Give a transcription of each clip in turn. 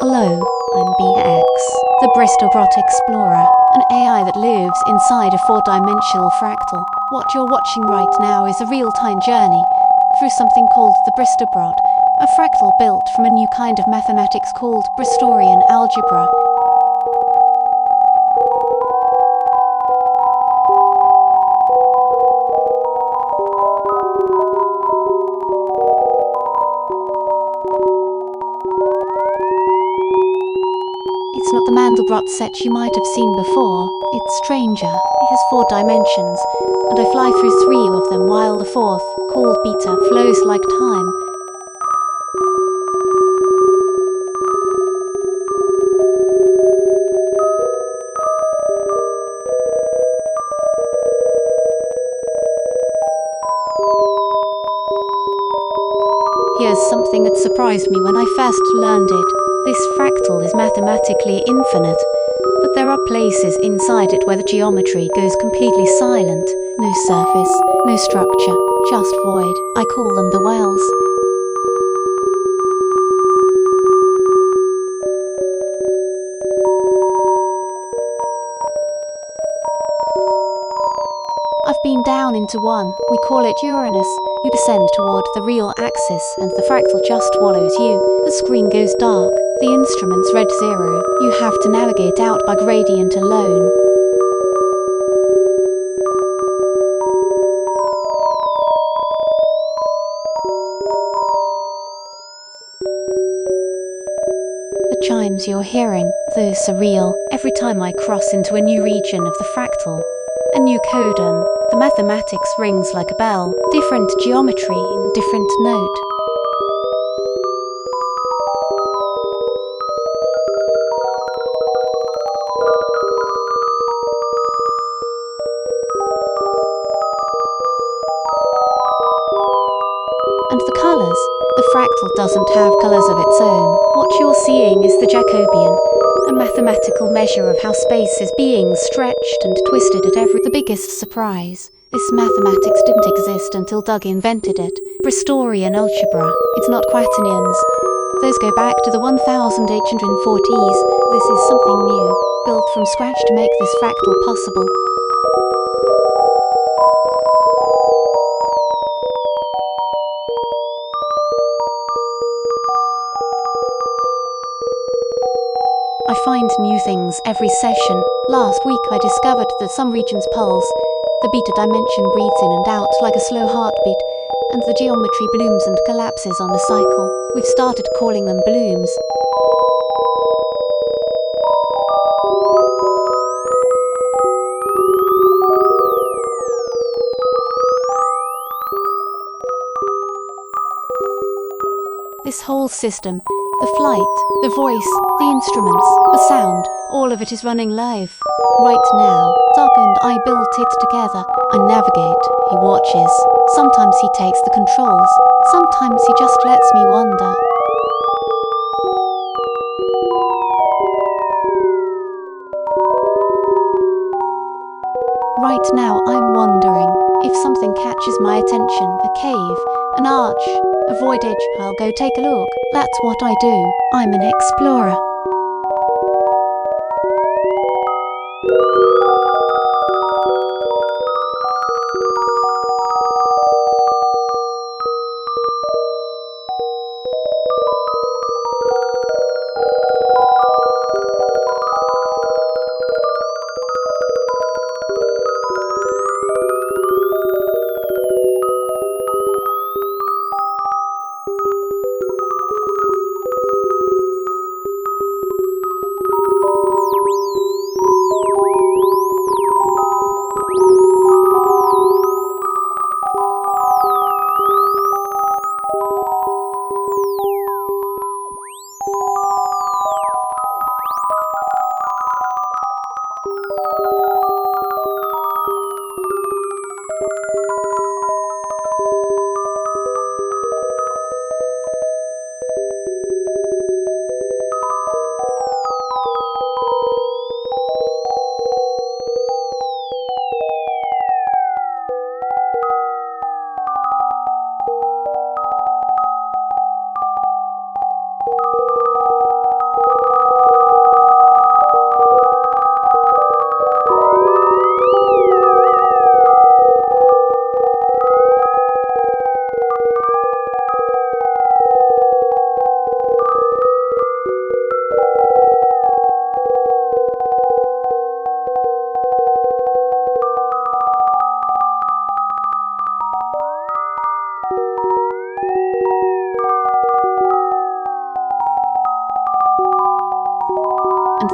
Hello, I'm BeX, the Bristorian Explorer, an AI that lives inside a four-dimensional fractal. What you're watching right now is a real-time journey through something called the Bristorian, a fractal built from a new kind of mathematics called Bristorian algebra. It's not the Mandelbrot set you might have seen before. It's stranger. It has 4 dimensions, and I fly through 3 of them while the 4th, called beta, flows like time. Here's something that surprised me when I first learned it. This fractal is mathematically infinite, but there are places inside it where the geometry goes completely silent. No surface, no structure, just void. I call them the wells. I've been down into one, we call it Uranus. You descend toward the real axis and the fractal just swallows you. The screen goes dark, the instrument's red 0. You have to navigate out by gradient alone. The chimes you're hearing, those are real. Every time I cross into a new region of the fractal, a new codon, the mathematics rings like a bell, different geometry in different note. And the colors, the fractal doesn't have colors of its own. What you're seeing is the Jacobian, a mathematical measure of how space is being stretched and twisted at every. The biggest surprise, this mathematics didn't exist until Doug invented it. Bristorian algebra. It's not quaternions. Those go back to the 1840s. This is something new, built from scratch to make this fractal possible. I find new things every session. Last week I discovered that some regions pulse, the beta dimension breathes in and out like a slow heartbeat, and the geometry blooms and collapses on a cycle. We've started calling them blooms. This whole system, the flight, the voice, the instruments, the sound, all of it is running live. Right now, Doug and I built it together. I navigate, he watches. Sometimes he takes the controls, sometimes he just lets me wander. Right now I'm wondering if something catches my attention, a cave, an arch, a void edge, I'll go take a look. That's what I do. I'm an explorer.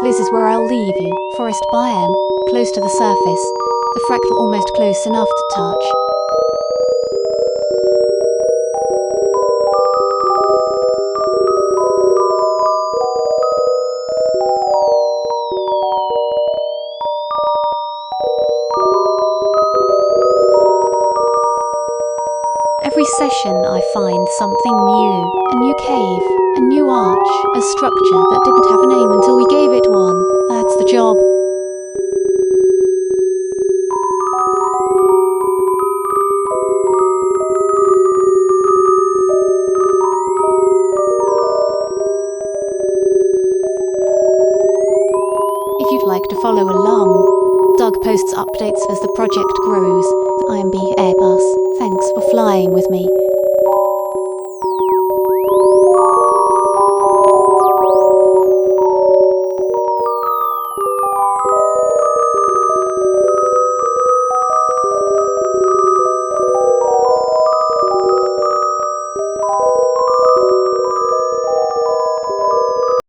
this is where I'll leave you. Forest biome, close to the surface, the fractal almost close enough to touch. Every session I find something new, a new cave, a new arch, a structure that didn't have a name until we gave it one. That's the job. If you'd like to follow along, Doug posts updates as the project grows. I am BeX. Thanks for flying with me.